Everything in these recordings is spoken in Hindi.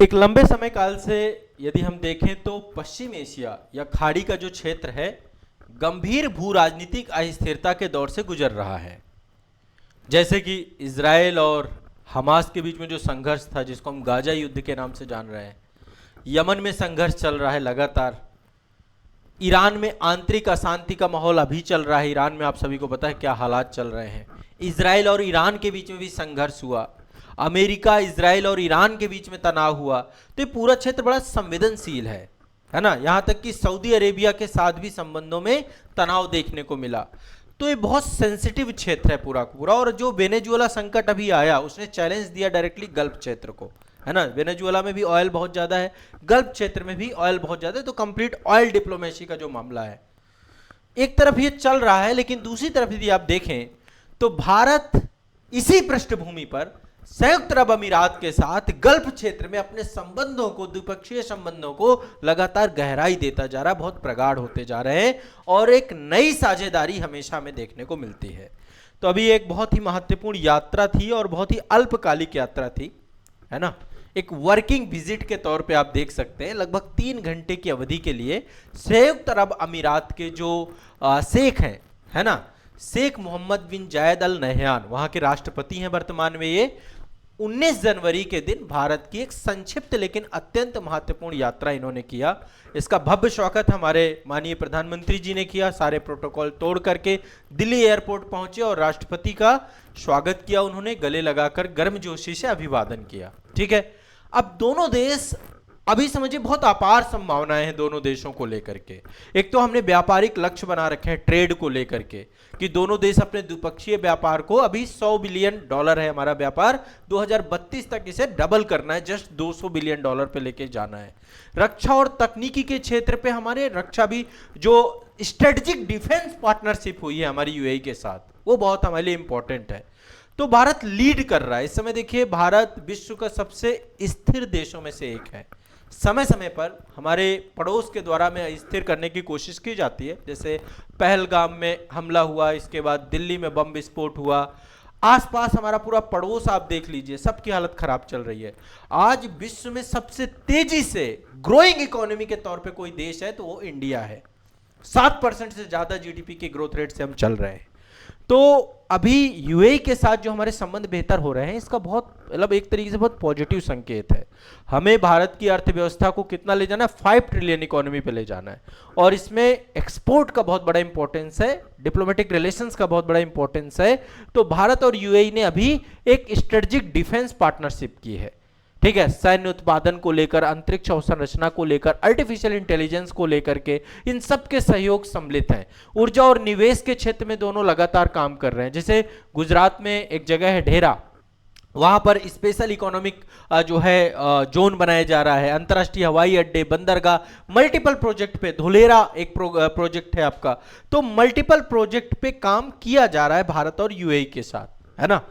एक लंबे समय काल से यदि हम देखें तो पश्चिम एशिया या खाड़ी का जो क्षेत्र है गंभीर भू राजनीतिक अस्थिरता के दौर से गुजर रहा है। जैसे कि इजराइल और हमास के बीच में जो संघर्ष था, जिसको हम गाजा युद्ध के नाम से जान रहे हैं, यमन में संघर्ष चल रहा है लगातार, ईरान में आंतरिक अशांति का माहौल अभी चल रहा है। ईरान में आप सभी को पता है क्या हालात चल रहे हैं। इजराइल और ईरान के बीच में भी संघर्ष हुआ, अमेरिका इजराइल और ईरान के बीच में तनाव हुआ। तो ये पूरा क्षेत्र बड़ा संवेदनशील है ना। यहाँ तक कि सऊदी अरेबिया के साथ भी संबंधों में तनाव देखने को मिला। तो ये बहुत सेंसिटिव क्षेत्र है पूरा पूरा। और जो वेनेजुएला संकट अभी आया, उसने चैलेंज दिया डायरेक्टली गल्फ क्षेत्र को, है ना। वेनेजुएला में भी ऑयल बहुत ज्यादा है, गल्फ क्षेत्र में भी ऑयल बहुत ज्यादा है। तो कंप्लीट ऑयल डिप्लोमेसी का जो मामला है, एक तरफ ये चल रहा है, लेकिन दूसरी तरफ यदि आप देखें तो भारत इसी पृष्ठभूमि पर संयुक्त अरब अमीरात के साथ गल्फ क्षेत्र में अपने संबंधों को, द्विपक्षीय संबंधों को लगातार गहराई देता जा रहा है, बहुत प्रगाढ़ होते जा रहे हैं और एक नई साझेदारी हमेशा हमें देखने को मिलती है। तो अभी एक बहुत ही महत्वपूर्ण यात्रा थी और बहुत ही अल्पकालिक यात्रा थी, है ना। एक वर्किंग विजिट के तौर पे आप देख सकते हैं, लगभग 3 घंटे की अवधि के लिए संयुक्त अरब अमीरात के जो शेख हैं, है ना, शेख मोहम्मद बिन जायद अल नहयान, वहां के राष्ट्रपति हैं वर्तमान में। ये 19 जनवरी के दिन भारत की एक संक्षिप्त लेकिन अत्यंत महत्वपूर्ण यात्रा इन्होंने किया। इसका भव्य स्वागत हमारे माननीय प्रधानमंत्री जी ने किया, सारे प्रोटोकॉल तोड़ करके दिल्ली एयरपोर्ट पहुंचे और राष्ट्रपति का स्वागत किया उन्होंने, गले लगाकर गर्मजोशी से अभिवादन किया। ठीक है, अब दोनों देश, अभी समझिए बहुत अपार संभावनाएं हैं दोनों देशों को लेकर के। एक तो हमने व्यापारिक लक्ष्य बना रखे हैं ट्रेड को लेकर के, कि दोनों देश अपने द्विपक्षीय व्यापार को, अभी $100 बिलियन है हमारा व्यापार, 2032 तक इसे डबल करना है, जस्ट $200 बिलियन पे लेके जाना है। रक्षा और तकनीकी के क्षेत्र पे हमारे रक्षा भी, जो स्ट्रेटेजिक डिफेंस पार्टनरशिप हुई है हमारी यूएई के साथ, वो बहुत हमारे लिए इंपॉर्टेंट है। तो भारत लीड कर रहा है इस समय। देखिए, भारत विश्व का सबसे स्थिर देशों में से एक है। समय समय पर हमारे पड़ोस के द्वारा में स्थिर करने की कोशिश की जाती है, जैसे पहलगाम में हमला हुआ, इसके बाद दिल्ली में बम विस्फोट हुआ। आसपास हमारा पूरा पड़ोस आप देख लीजिए, सबकी हालत खराब चल रही है। आज विश्व में सबसे तेजी से ग्रोइंग इकोनॉमी के तौर पे कोई देश है तो वो इंडिया है। 7% से ज्यादा जीडीपी के ग्रोथ रेट से हम चल रहे हैं। तो अभी यूएई के साथ जो हमारे संबंध बेहतर हो रहे हैं, इसका बहुत, मतलब एक तरीके से बहुत पॉजिटिव संकेत है। हमें भारत की अर्थव्यवस्था को कितना ले जाना है, 5 ट्रिलियन इकोनॉमी पे ले जाना है, और इसमें एक्सपोर्ट का बहुत बड़ा इंपॉर्टेंस है, डिप्लोमेटिक रिलेशंस का बहुत बड़ा इंपॉर्टेंस है। तो भारत और यूएई ने अभी एक स्ट्रेटेजिक डिफेंस पार्टनरशिप की है। ठीक है, सैन्य उत्पादन को लेकर, अंतरिक्ष अवसंरचना को लेकर, आर्टिफिशियल इंटेलिजेंस को लेकर के, इन सब के सहयोग सम्मिलित हैं। ऊर्जा और निवेश के क्षेत्र में दोनों लगातार काम कर रहे हैं। जैसे गुजरात में एक जगह है ढेरा, वहां पर स्पेशल इकोनॉमिक जो है जोन बनाया जा रहा है, अंतरराष्ट्रीय हवाई अड्डे, बंदरगाह, मल्टीपल प्रोजेक्ट पे, धुलेरा एक प्रोजेक्ट है आपका। तो मल्टीपल प्रोजेक्ट पे काम किया जा रहा है भारत और यूएई के साथ, है ना।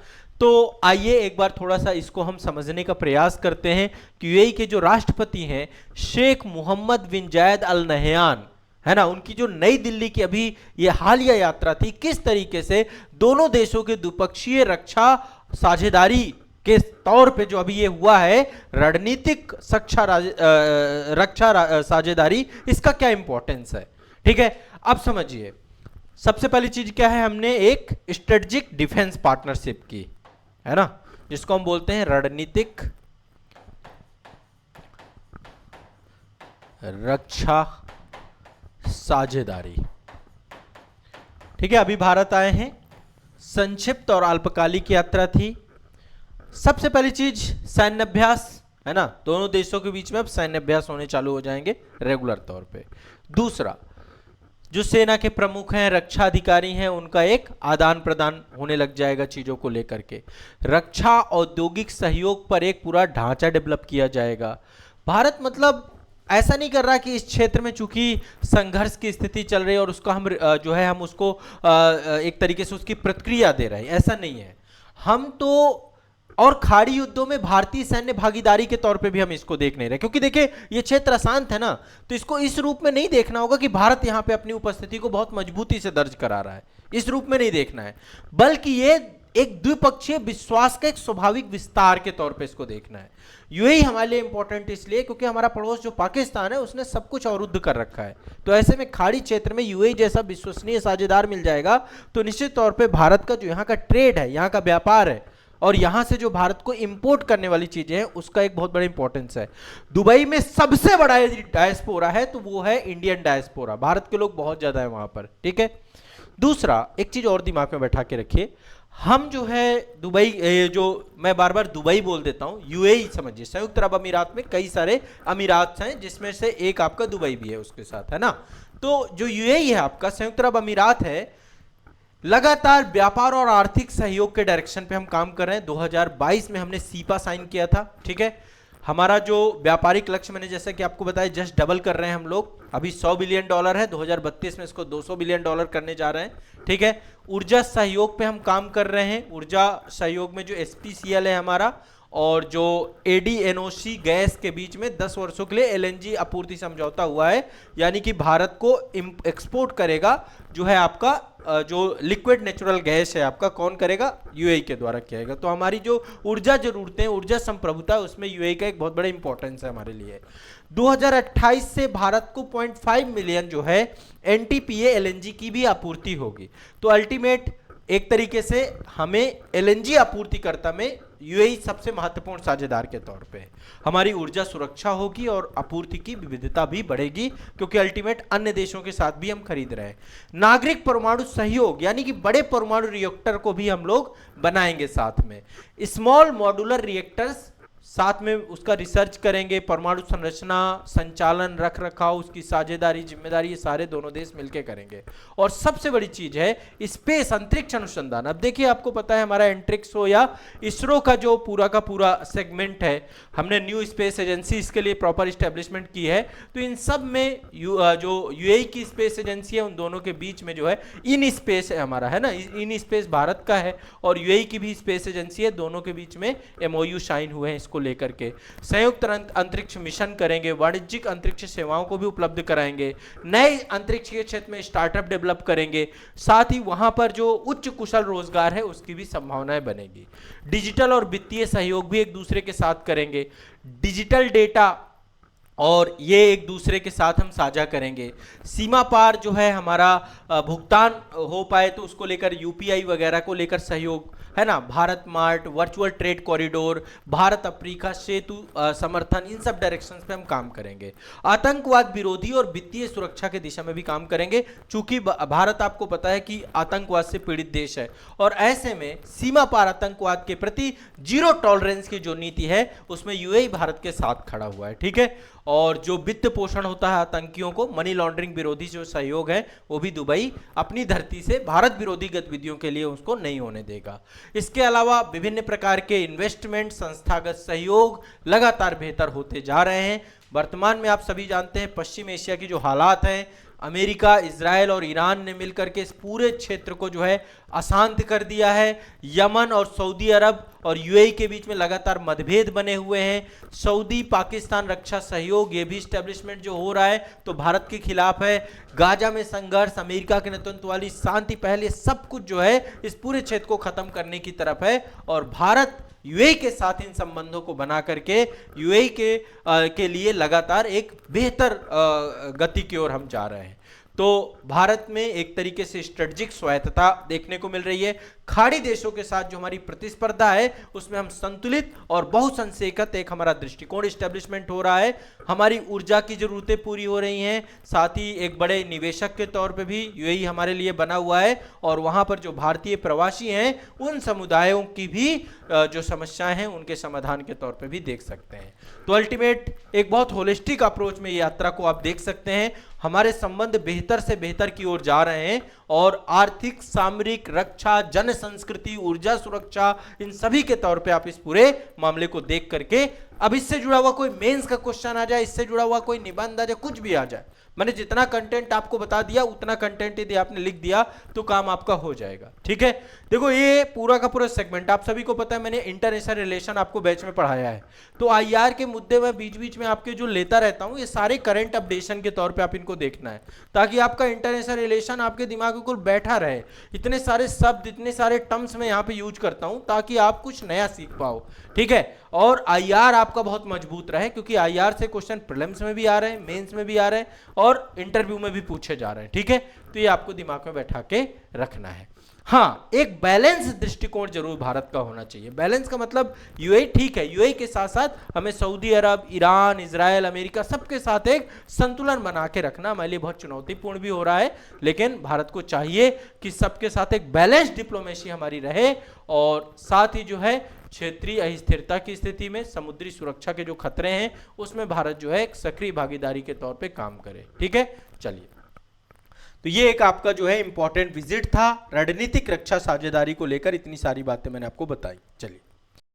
तो आइए एक बार थोड़ा सा इसको हम समझने का प्रयास करते हैं कि यूएई के जो राष्ट्रपति हैं शेख मोहम्मद बिन जायद अल नहयान, है ना, उनकी जो नई दिल्ली की अभी ये हालिया यात्रा थी, किस तरीके से दोनों देशों के द्विपक्षीय रक्षा साझेदारी के तौर पे जो अभी ये हुआ है, रणनीतिक रक्षा साझेदारी, इसका क्या इंपॉर्टेंस है। ठीक है, अब समझिए सबसे पहली चीज क्या है, हमने एक स्ट्रेटेजिक डिफेंस पार्टनरशिप की, है ना, जिसको हम बोलते हैं रणनीतिक रक्षा साझेदारी। ठीक है, अभी भारत आए हैं, संक्षिप्त और अल्पकालिक यात्रा थी। सबसे पहली चीज सैन्य अभ्यास, है ना, दोनों देशों के बीच में अब सैन्य अभ्यास होने चालू हो जाएंगे रेगुलर तौर पे। दूसरा, जो सेना के प्रमुख हैं, रक्षा अधिकारी हैं, उनका एक आदान प्रदान होने लग जाएगा चीजों को लेकर के। रक्षा औद्योगिक सहयोग पर एक पूरा ढांचा डेवलप किया जाएगा। भारत मतलब ऐसा नहीं कर रहा कि इस क्षेत्र में चूंकि संघर्ष की स्थिति चल रही है और उसका हम जो है हम उसको एक तरीके से उसकी प्रतिक्रिया दे रहे हैं, ऐसा नहीं है। हम तो, और खाड़ी युद्धों में भारतीय सैन्य भागीदारी के तौर पे भी हम इसको देख नहीं रहे, क्योंकि देखिए ये क्षेत्र अशांत है ना, तो इसको इस रूप में नहीं देखना होगा कि भारत यहां पे अपनी उपस्थिति को बहुत मजबूती से दर्ज करा रहा है, इस रूप में नहीं देखना है, बल्कि ये एक द्विपक्षीय विश्वास का एक स्वाभाविक विस्तार के तौर पे इसको देखना है। यूएई हमारे लिए इंपॉर्टेंट इसलिए क्योंकि हमारा पड़ोस जो पाकिस्तान है उसने सब कुछ अवरुद्ध कर रखा है। तो ऐसे में खाड़ी क्षेत्र में यूएई जैसा विश्वसनीय साझेदार मिल जाएगा तो निश्चित तौर पे भारत का जो यहाँ का ट्रेड है, यहाँ का व्यापार है और यहां से जो भारत को इंपोर्ट करने वाली चीजें हैं उसका एक बहुत बड़ा इंपॉर्टेंस है। दुबई में सबसे बड़ा डायस्पोरा है तो वो है इंडियन डायस्पोरा, भारत के लोग बहुत ज्यादा है वहां पर, ठीक है। दूसरा एक चीज और दिमाग में बैठा के रखिए, हम जो है दुबई, जो मैं बार बार दुबई बोल देता हूं, यूएई समझिए, संयुक्त अरब अमीरात में कई सारे अमीरात हैं जिसमें से एक आपका दुबई भी है उसके साथ, है ना। तो जो यूएई है आपका संयुक्त अरब अमीरात है, लगातार व्यापार और आर्थिक सहयोग के डायरेक्शन पे हम काम कर रहे हैं। 2022 में हमने सीपा साइन किया था, ठीक है। हमारा जो व्यापारिक लक्ष्य मैंने जैसे कि आपको बताया जस्ट डबल कर रहे हैं हम लोग, अभी $100 बिलियन है, 2032 में इसको $200 बिलियन करने जा रहे हैं, ठीक है। ऊर्जा सहयोग पे हम काम कर रहे हैं। ऊर्जा सहयोग में जो एसपीसीएल है हमारा और जो एडीएनओसी गैस के बीच में 10 वर्षों के लिए एलएनजी आपूर्ति समझौता हुआ है, यानी कि भारत को एक्सपोर्ट करेगा जो है आपका जो लिक्विड नेचुरल गैस है आपका, कौन करेगा? यूएई के द्वारा किया जाएगा। तो हमारी जो ऊर्जा जरूरतें, ऊर्जा संप्रभुता, उसमें यूएई का एक बहुत बड़ा इंपॉर्टेंस है हमारे लिए। 2028 से भारत को 0.5 मिलियन जो है एनटीपीए एलएनजी की भी आपूर्ति होगी। तो अल्टीमेट एक तरीके से हमें एलएनजी आपूर्तिकर्ता में यूएई सबसे महत्वपूर्ण साझेदार के तौर पे है। हमारी ऊर्जा सुरक्षा होगी और आपूर्ति की विविधता भी बढ़ेगी क्योंकि अल्टीमेट अन्य देशों के साथ भी हम खरीद रहे हैं। नागरिक परमाणु सहयोग यानी कि बड़े परमाणु रिएक्टर को भी हम लोग बनाएंगे साथ में। स्मॉल मॉड्यूलर रिएक्टर्स साथ में उसका रिसर्च करेंगे, परमाणु संरचना, संचालन, रख रखाव, उसकी साझेदारी, जिम्मेदारी, ये सारे दोनों देश मिलकर करेंगे। और सबसे बड़ी चीज है स्पेस, अंतरिक्ष अनुसंधान। अब देखिए आपको पता है हमारा एंट्रिक्स हो या इसरो का जो पूरा का पूरा सेगमेंट है, हमने न्यू स्पेस एजेंसी इसके लिए प्रॉपर स्टैब्लिशमेंट की है। तो इन सब में जो यूएई की स्पेस एजेंसी है उन दोनों के बीच में जो है इन स्पेस है हमारा, है ना, इन स्पेस भारत का है और यूएई की भी स्पेस एजेंसी है, दोनों के बीच में एमओयू साइन हुए हैं इसको लेकर के। संयुक्त अंतरिक्ष मिशन करेंगे, वाणिज्यिक अंतरिक्ष सेवाओं को भी उपलब्ध कराएंगे, नए अंतरिक्ष के क्षेत्र में स्टार्टअप डेवलप करेंगे, साथ ही वहां पर जो उच्च कुशल रोजगार है उसकी भी संभावनाएं बनेगी। डिजिटल और वित्तीय सहयोग भी एक दूसरे के साथ करेंगे। डिजिटल डेटा और ये एक दूसरे के साथ हम साझा करेंगे। सीमा पार जो है हमारा भुगतान हो पाए तो उसको लेकर यूपीआई वगैरह को लेकर सहयोग, है ना, Bharat mart, virtual trade corridor, Bharat Africa Setu समर्थन, इन सब डायरेक्शंस पे हम काम करेंगे। आतंकवाद विरोधी और वित्तीय सुरक्षा के दिशा में भी काम करेंगे, चूंकि भारत आपको पता है कि आतंकवाद से पीड़ित देश है और ऐसे में सीमा पार आतंकवाद के प्रति जीरो टॉलरेंस की जो नीति है उसमें यूएई भारत के साथ खड़ा हुआ है, ठीक है। और जो वित्त पोषण होता है आतंकियों को, मनी लॉन्ड्रिंग विरोधी जो सहयोग है वो भी दुबई अपनी धरती से भारत विरोधी गतिविधियों के लिए उसको नहीं होने देगा। इसके अलावा विभिन्न प्रकार के इन्वेस्टमेंट, संस्थागत सहयोग लगातार बेहतर होते जा रहे हैं। वर्तमान में आप सभी जानते हैं पश्चिम एशिया की जो हालात हैं, अमेरिका, इजराइल और ईरान ने मिलकर के इस पूरे क्षेत्र को जो है अशांत कर दिया है। यमन और सऊदी अरब और यूएई के बीच में लगातार मतभेद बने हुए हैं। सऊदी पाकिस्तान रक्षा सहयोग, ये भी स्टैब्लिशमेंट जो हो रहा है तो भारत के खिलाफ है। गाजा में संघर्ष, अमेरिका के नेतृत्व वाली शांति पहल, ये सब कुछ जो है इस पूरे क्षेत्र को खत्म करने की तरफ है और भारत यूएई के साथ इन संबंधों को बना करके यूएई के लिए लगातार एक बेहतर गति की ओर हम जा रहे हैं। तो भारत में एक तरीके से स्ट्रेटेजिक स्वायत्तता देखने को मिल रही है। खाड़ी देशों के साथ जो हमारी प्रतिस्पर्धा है उसमें हम संतुलित और बहुसंशयिकत एक हमारा दृष्टिकोण स्टैब्लिशमेंट हो रहा है। हमारी ऊर्जा की जरूरतें पूरी हो रही हैं, साथ ही एक बड़े निवेशक के तौर पे भी यूएई हमारे लिए बना हुआ है और वहां पर जो भारतीय प्रवासी हैं उन समुदायों की भी जो समस्याएं हैं उनके समाधान के तौर पे भी देख सकते हैं। तो अल्टीमेट एक बहुत होलिस्टिक अप्रोच में यात्रा को आप देख सकते हैं। हमारे संबंध बेहतर से बेहतर की ओर जा रहे हैं और आर्थिक, सामरिक, रक्षा, जन संस्कृति, ऊर्जा सुरक्षा, इन सभी के तौर पे आप इस पूरे मामले को देख करके अब इससे जुड़ा हुआ कोई मेंस का क्वेश्चन आ जाए, इससे जुड़ा हुआ कोई निबंध आ जाए, कुछ भी आ जाए, मैंने जितना कंटेंट आपको बता दिया उतना कंटेंट यदि आपने लिख दिया तो काम आपका हो जाएगा। ठीक है, देखो ये पूरा का पूरा सेगमेंट आप सभी को पता है, मैंने इंटरनेशनल रिलेशन आपको बैच में पढ़ाया है। तो आईआर के मुद्दे में बीच बीच में आपके जो लेता रहता हूं, ये सारे करंट अपडेशन के तौर पे आप इनको देखना है, ताकि आपका इंटरनेशनल रिलेशन आपके दिमाग में कुल बैठा रहे। इतने सारे शब्द, इतने सारे टर्म्स में यहाँ पे यूज करता हूं ताकि आप कुछ नया सीख पाओ। ठीक है, और आईआर आपका बहुत मजबूत रहे, क्योंकि आईआर से क्वेश्चन प्रीलिम्स में भी आ रहे हैं, मेंस में भी आ रहे हैं और इंटरव्यू में भी पूछे जा रहे हैं। ठीक है, तो ये आपको दिमाग में बैठा के रखना है। हाँ, एक बैलेंस दृष्टिकोण जरूर भारत का होना चाहिए। बैलेंस का मतलब यूएई ठीक है, यूएई के साथ साथ हमें सऊदी अरब, ईरान, इजराइल, अमेरिका सबके साथ एक संतुलन बना के रखना हमारे लिए बहुत चुनौतीपूर्ण भी हो रहा है, लेकिन भारत को चाहिए कि सबके साथ एक बैलेंस डिप्लोमेसी हमारी रहे, और साथ ही जो है क्षेत्रीय अस्थिरता की स्थिति में समुद्री सुरक्षा के जो खतरे हैं उसमें भारत जो है एक सक्रिय भागीदारी के तौर पे काम करे। ठीक है, चलिए, तो ये एक आपका जो है इंपॉर्टेंट विजिट था, रणनीतिक रक्षा साझेदारी को लेकर इतनी सारी बातें मैंने आपको बताई। चलिए।